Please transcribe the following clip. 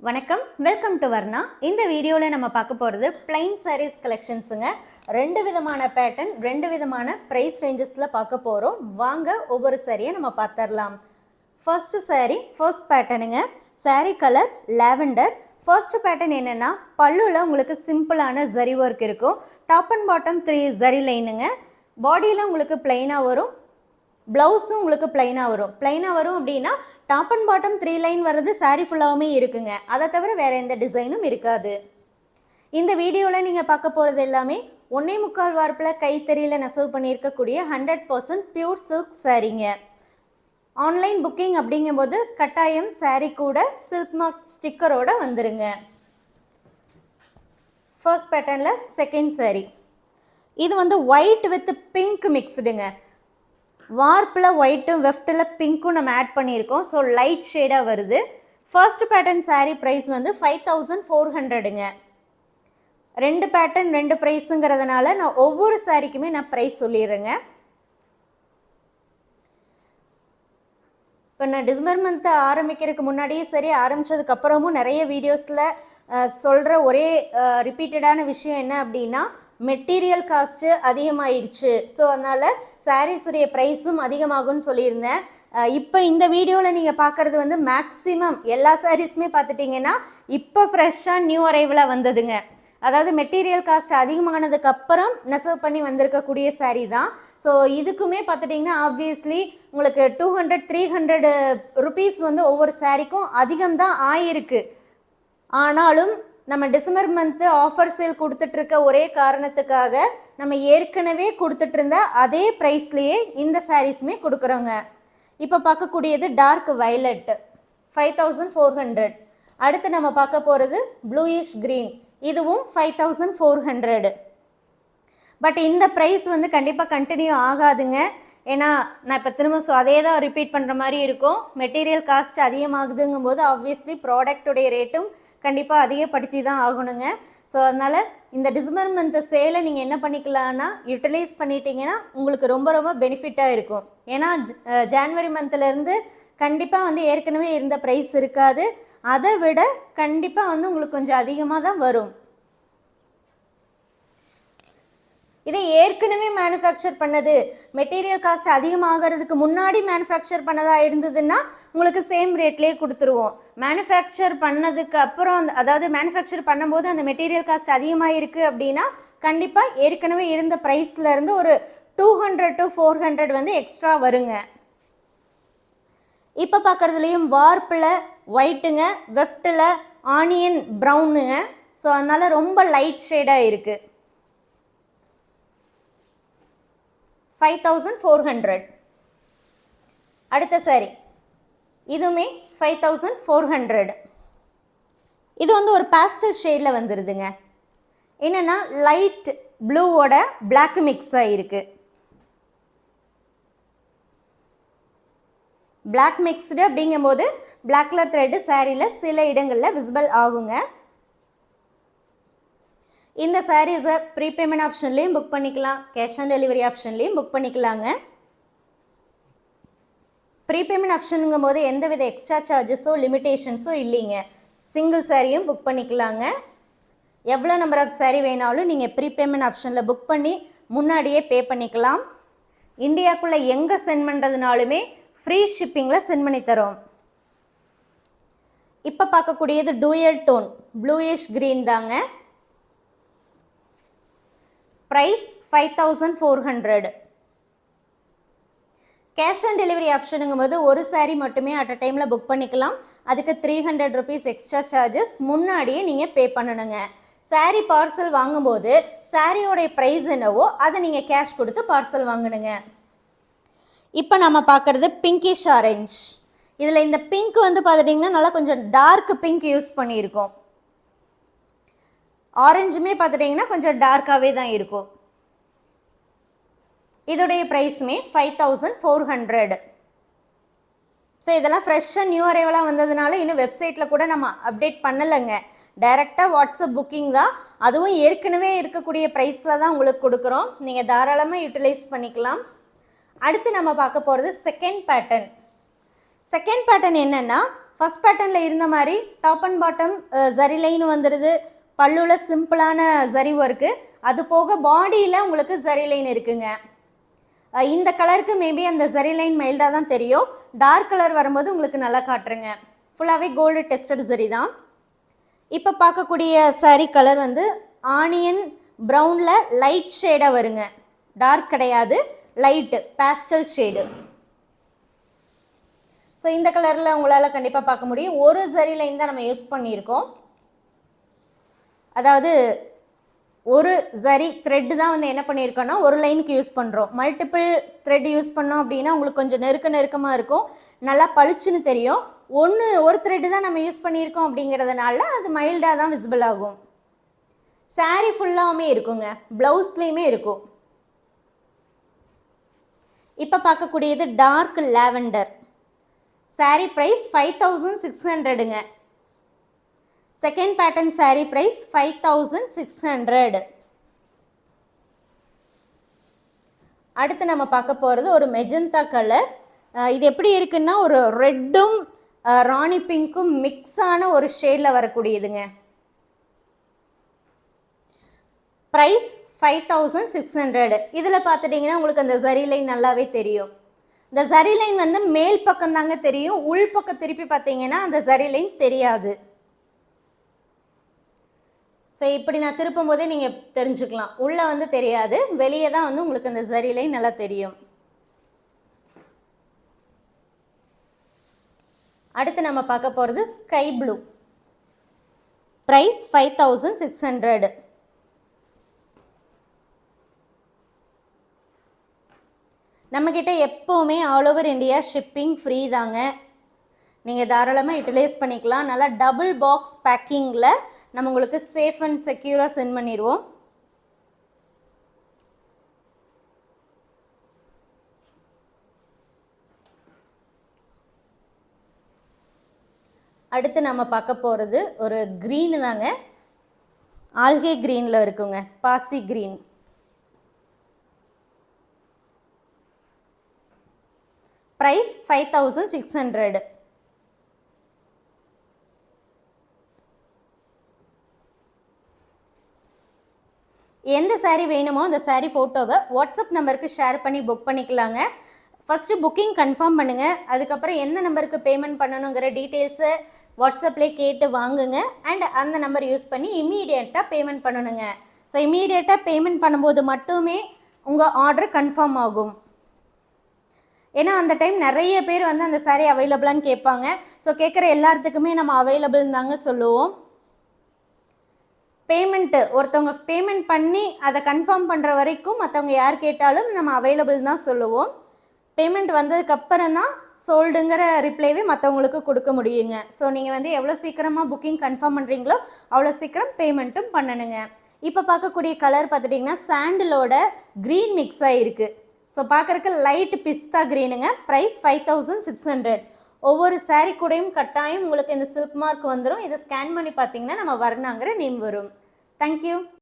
வணக்கம், welcome to Varna. இந்த வீடியோவில் நம்ம பார்க்க போகிறது பிளைன் சாரீஸ் கலெக்ஷன்ஸுங்க. ரெண்டு விதமான பேட்டர்ன், ரெண்டு விதமான ப்ரைஸ் ரேஞ்சஸில் பார்க்க போகிறோம். வாங்க ஒவ்வொரு சாரியை நம்ம பார்த்துடலாம். ஃபர்ஸ்ட் சாரீ, ஃபர்ஸ்ட் பேட்டர்னுங்க. Sari colour lavender. First pattern என்னென்னா, பல்லுவில் உங்களுக்கு சிம்பிளான ஜரி ஒர்க் இருக்கும். டாப் அண்ட் பாட்டம் 3 ஜரி லைனுங்க. பாடியில் உங்களுக்கு பிளைனாக வரும், ப்ளவுஸும் உங்களுக்கு பிளைனாக வரும் அப்படின்னா டாப் அண்ட் பாட்டம் 3 லைன் வர்றது சாரீ ஃபுல்லாகவுமே இருக்குங்க. அதை தவிர வேறு எந்த டிசைனும் இருக்காது. இந்த வீடியோவில் நீங்கள் பார்க்க போகிறது எல்லாமே 1.25 வார்ப்பில் கைத்தறியில் நெசவு பண்ணியிருக்கக்கூடிய 100% பியூர் சில்க் சாரீங்க. ஆன்லைன் புக்கிங் அப்படிங்கும்போது கட்டாயம் சாரீ கூட சில்க் மார்க் ஸ்டிக்கரோடு வந்துருங்க. ஃபர்ஸ்ட் பேட்டர்னில் செகண்ட் சாரீ. இது ஒயிட் வித் பிங்க் மிக்ஸ்டுங்க. வார்ப்பில் ஒயிட்டும் வெஃப்டில் பிங்க்கும் நம்ம ஆட் பண்ணியிருக்கோம். ஸோ லைட் ஷேடாக வருது. ஃபர்ஸ்ட் பேட்டர்ன் சாரீ ப்ரைஸ் 5400ங்க. ரெண்டு பேட்டர்ன் ரெண்டு ப்ரைஸுங்கிறதுனால நான் ஒவ்வொரு சாரீக்குமே நான் ப்ரைஸ் சொல்லிடுறேங்க. இப்போ நான் டிசம்பர் மந்த் ஆரம்பிக்கிறதுக்கு முன்னாடியே சரி, ஆரம்பித்ததுக்கப்புறமும் நிறைய வீடியோஸில் சொல்கிற ஒரே ரிப்பீட்டடான விஷயம் என்ன அப்படின்னா, மெட்டீரியல் காஸ்ட்டு அதிகமாகிடுச்சு. ஸோ அதனால் சாரீஸுடைய ப்ரைஸும் அதிகமாகும்னு சொல்லியிருந்தேன். இப்போ இந்த வீடியோவில் நீங்கள் பார்க்குறது மேக்ஸிமம் எல்லா சாரீஸுமே பார்த்துட்டிங்கன்னா இப்போ ஃப்ரெஷ்ஷாக நியூ அரைவலாக வந்ததுங்க. அதாவது மெட்டீரியல் காஸ்ட் அதிகமானதுக்கப்புறம் நெசவு பண்ணி வந்திருக்கக்கூடிய சாரீ தான். ஸோ இதுக்குமே பார்த்துட்டிங்கன்னா ஆப்வியஸ்லி உங்களுக்கு 200-300 ருபீஸ் ஒவ்வொரு சாரீக்கும் அதிகம்தான் ஆயிருக்கு. ஆனாலும் நம்ம டிசம்பர் மந்த்து ஆஃபர் சேல் கொடுத்துட்ருக்க ஒரே காரணத்துக்காக நம்ம ஏற்கனவே கொடுத்துட்டு இருந்த அதே ப்ரைஸ்லேயே இந்த சாரீஸுமே கொடுக்குறோங்க. இப்போ பார்க்கக்கூடியது டார்க் வயலட் 5400. அடுத்து நம்ம பார்க்க போகிறது ப்ளூயிஷ் க்ரீன், இதுவும் 5400. பட் இந்த ப்ரைஸ் கண்டிப்பாக கண்டினியூ ஆகாதுங்க. ஏன்னா நான் இப்போ திரும்ப அதே தான் ரிப்பீட் பண்ணுற மாதிரி இருக்கும். மெட்டீரியல் காஸ்ட் அதிகமாகுதுங்கும் போது ஆப்வியஸ்லி ப்ராடக்டுடைய ரேட்டும் கண்டிப்பாக அதிகப்படுத்தி தான் ஆகணுங்க. ஸோ அதனால் இந்த டிசம்பர் மந்த் சேலை நீங்கள் என்ன பண்ணிக்கலான்னா யூட்டிலைஸ் பண்ணிட்டீங்கன்னா உங்களுக்கு ரொம்ப ரொம்ப பெனிஃபிட்டாக இருக்கும். ஏன்னா ஜான்வரி மந்த்லேருந்து கண்டிப்பாக ஏற்கனவே இருந்த ப்ரைஸ் இருக்காது. அதை விட கண்டிப்பாக உங்களுக்கு கொஞ்சம் அதிகமாக தான் வரும். இதை ஏற்கனவே மேனுஃபேக்சர் பண்ணது, மெட்டீரியல் காஸ்ட் அதிகமாகிறதுக்கு முன்னாடி மேனுஃபேக்சர் பண்ணதாக இருந்ததுன்னா உங்களுக்கு சேம் ரேட்லேயே கொடுத்துருவோம். மேனுஃபேக்சர் பண்ணதுக்கு அப்புறம் அதாவது மேனுஃபேக்சர் பண்ணும்போது அந்த மெட்டீரியல் காஸ்ட் அதிகமாக இருக்குது அப்படின்னா கண்டிப்பாக ஏற்கனவே இருந்த ப்ரைஸ்லேருந்து ஒரு 200-400 எக்ஸ்ட்ரா வருங்க. இப்போ பார்க்குறதுலேயும் வார்ப்பில் ஒயிட்டுங்க, வெஃப்டில் ஆனியன் ப்ரௌனுங்க. ஸோ அதனால் ரொம்ப லைட் ஷேடாக இருக்குது. 5400. அடுத்த சாரி இதுவுமே 5400. இது ஒரு பாஸ்டல் ஷேடில் வந்துடுதுங்க. என்னென்னா லைட் ப்ளூவோட பிளாக் மிக்ஸ் ஆகிருக்கு. பிளாக் மிக்ஸ்டு அப்படிங்கும்போது பிளாக் கலர் த்ரெட்டு சாரியில் சில இடங்களில் விசிபிள் ஆகுங்க. இந்த சாரீஸை ப்ரீபேமெண்ட் ஆப்ஷன்லேயும் புக் பண்ணிக்கலாம், கேஷ் ஆன் டெலிவரி ஆப்ஷன்லேயும் புக் பண்ணிக்கலாங்க. ப்ரீபேமெண்ட் ஆப்ஷனுங்கும் போது எந்தவித எக்ஸ்ட்ரா சார்ஜஸோ லிமிட்டேஷன்ஸோ இல்லைங்க. சிங்கிள் சாரியும் புக் பண்ணிக்கலாங்க. எவ்வளோ நம்பர் ஆஃப் சாரீ வேணாலும் நீங்கள் ப்ரீபேமெண்ட் ஆப்ஷனில் புக் பண்ணி முன்னாடியே பே பண்ணிக்கலாம். இந்தியாவுக்குள்ளே எங்கே சென்ட் பண்ணுறதுனாலுமே ஃப்ரீ ஷிப்பிங்கில் சென்ட் பண்ணி தரோம். இப்போ பார்க்கக்கூடியது டூயல் டோன் ப்ளூயிஷ் க்ரீன் தாங்க. ப்ரைஸ் 5400. கேஷ் ஆன் டெலிவரி ஆப்ஷனுங்கும் போது ஒரு சாரீ மட்டுமே அட் அ டைமில் புக் பண்ணிக்கலாம். அதுக்கு 300 ருபீஸ் எக்ஸ்ட்ரா சார்ஜஸ் முன்னாடியே நீங்கள் பே பண்ணணுங்க. சாரீ பார்சல் வாங்கும்போது சாரியோடைய ப்ரைஸ் என்னவோ அதை நீங்கள் கேஷ் கொடுத்து பார்சல் வாங்கணுங்க. இப்போ நம்ம பார்க்குறது பிங்கிஷ் ஆரஞ்ச். இதில் இந்த பிங்க் பார்த்துட்டிங்கன்னா நல்லா கொஞ்சம் டார்க் பிங்க் யூஸ் பண்ணியிருக்கோம். ஆரஞ்சுமே பார்த்துட்டிங்கன்னா கொஞ்சம் டார்க்காகவே தான் இருக்கும். இதோடைய ப்ரைஸுமே 5400. ஸோ இதெல்லாம் ஃப்ரெஷ்ஷாக நியூ அரைவலாக வந்ததுனால இன்னும் வெப்சைட்டில் கூட நம்ம அப்டேட் பண்ணலைங்க. டைரெக்டாக வாட்ஸ்அப் புக்கிங் தான். அதுவும் ஏற்கனவே இருக்கக்கூடிய ப்ரைஸில் தான் உங்களுக்கு கொடுக்குறோம். நீங்கள் தாராளமாக யூட்டிலைஸ் பண்ணிக்கலாம். அடுத்து நம்ம பார்க்க போகிறது செகண்ட் பேட்டர்ன். செகண்ட் பேட்டர்ன் என்னென்னா ஃபஸ்ட் பேட்டர்னில் இருந்த மாதிரி top and bottom zari line வந்துடுது, பல்லுவில் சிம்பிளான ஜரி ஒர்க்கு, அது போக பாடியில் உங்களுக்கு ஜரி லைன் இருக்குங்க. இந்த கலருக்கு மேபி அந்த ஜரி லைன் மைல்டாக தான் தெரியும், டார்க் கலர் வரும்போது உங்களுக்கு நல்லா காட்டுறேங்க. ஃபுல்லாகவே கோல்டு டெஸ்டட் ஜரி தான். இப்போ பார்க்கக்கூடிய சாரீ கலர் வந்து ஆனியன் ப்ரௌனில் லைட் ஷேடாக வருங்க, டார்க் கிடையாது, லைட்டு பேஸ்டல் ஷேடு. ஸோ இந்த கலரில் உங்களால் கண்டிப்பாக பார்க்க முடியும். ஒரு ஜரி லைன் தான் நம்ம யூஸ் பண்ணியிருக்கோம், அதாவது ஒரு ஜரி த்ரெட்டு தான் வந்து என்ன பண்ணியிருக்கோன்னா ஒரு லைனுக்கு யூஸ் பண்ணுறோம். மல்டிபிள் த்ரெட் யூஸ் பண்ணோம் அப்படின்னா உங்களுக்கு கொஞ்சம் நெருக்கமாக இருக்கும், நல்லா பளிச்சுன்னு தெரியும். ஒரு த்ரெட்டு தான் நம்ம யூஸ் பண்ணியிருக்கோம் அப்படிங்கிறதுனால அது மைல்டாக தான் விசிபிள் ஆகும். சாரீ ஃபுல்லாகவுமே இருக்குங்க, ப்ளவுஸ்லேயுமே இருக்கும். இப்போ பார்க்கக்கூடியது டார்க் லாவெண்டர். சாரீ ப்ரைஸ் 5600ங்க. Second pattern sari price 5600. அடுத்து நம்ம பார்க்க போகிறது ஒரு மெஜந்தா கலர். இது எப்படி இருக்குன்னா ஒரு ரெட்டும் ராணி பிங்க்கும் மிக்ஸான ஒரு ஷேடில் வரக்கூடியதுங்க. ப்ரைஸ் 5600. இதில் பார்த்துட்டிங்கன்னா உங்களுக்கு அந்த ஜரி லைன் நல்லாவே தெரியும். இந்த ஜரி லைன் வந்து மேல் பக்கம் தாங்க தெரியும், உள் பக்கம் திருப்பி பார்த்தீங்கன்னா அந்த ஜரி லைன் தெரியாது. ஸோ இப்படி நான் திருப்பும் போதே நீங்கள் தெரிஞ்சுக்கலாம், உள்ளே வந்து தெரியாது, வெளியே தான் வந்து உங்களுக்கு அந்த ஜரி லைன் நல்லா தெரியும். அடுத்து நம்ம பார்க்க போகிறது ஸ்கை ப்ளூ. ப்ரைஸ் 5600. நம்மக்கிட்ட எப்போவுமே all over India shipping free தாங்க, நீங்கள் தாராளமாக யூட்டிலைஸ் பண்ணிக்கலாம். நல்லா டபுள் பாக்ஸ் பேக்கிங்கில் நம்ம உங்களுக்கு சேஃப் அண்ட் செக்யூராக சென்ட் பண்ணிடுவோம். அடுத்து நம்ம பார்க்க போகிறது ஒரு க்ரீனு தாங்க, ஆல்கே க்ரீனில் இருக்குங்க, பாசி க்ரீன். ப்ரைஸ் 5600. எந்த சாரீ வேணுமோ அந்த சாரீ ஃபோட்டோவை வாட்ஸ்அப் நம்பருக்கு ஷேர் பண்ணி புக் பண்ணிக்கலாங்க. ஃபஸ்ட்டு புக்கிங் கன்ஃபார்ம் பண்ணுங்கள், அதுக்கப்புறம் எந்த நம்பருக்கு பேமெண்ட் பண்ணணுங்கிற டீட்டெயில்ஸை வாட்ஸ்அப்லேயே கேட்டு வாங்குங்க. அண்ட் அந்த நம்பர் யூஸ் பண்ணி இம்மீடியட்டாக பேமெண்ட் பண்ணணுங்க. ஸோ இம்மீடியட்டாக பேமெண்ட் பண்ணும்போது மட்டுமே உங்கள் ஆர்டர் கன்ஃபார்ம் ஆகும். ஏன்னா அந்த டைம் நிறைய பேர் வந்து அந்த சாரீ அவைலபிளான்னு கேட்பாங்க. ஸோ கேட்குற எல்லாத்துக்குமே நம்ம அவைலபிள் தாங்க சொல்லுவோம். பேமெண்ட்டு ஒருத்தவங்க பேமெண்ட் பண்ணி அதை கன்ஃபார்ம் பண்ணுற வரைக்கும் மற்றவங்க யார் கேட்டாலும் நம்ம அவைலபிள் தான் சொல்லுவோம். பேமெண்ட் வந்ததுக்கப்புறம் தான் சோல்டுங்கிற ரிப்ளைவே மற்றவங்களுக்கு கொடுக்க முடியுங்க. ஸோ நீங்கள் வந்து எவ்வளோ சீக்கிரமாக புக்கிங் கன்ஃபார்ம் பண்ணுறீங்களோ அவ்வளோ சீக்கிரம் பேமெண்ட்டும் பண்ணணுங்க. இப்போ பார்க்கக்கூடிய கலர் பார்த்துட்டிங்கன்னா சாண்டிலோட க்ரீன் மிக்ஸ் ஆகிருக்கு. ஸோ பார்க்குறக்கு லைட் பிஸ்தா க்ரீனுங்க. ப்ரைஸ் 5600. ஒவ்வொரு சாரீ கூடையும் கட்டாயம் உங்களுக்கு இந்த சில்க் மார்க் வந்துடும். இதை ஸ்கேன் பண்ணி பார்த்தீங்கன்னா நம்ம வர்ணாங்கிற நேம் வரும். தேங்க்யூ.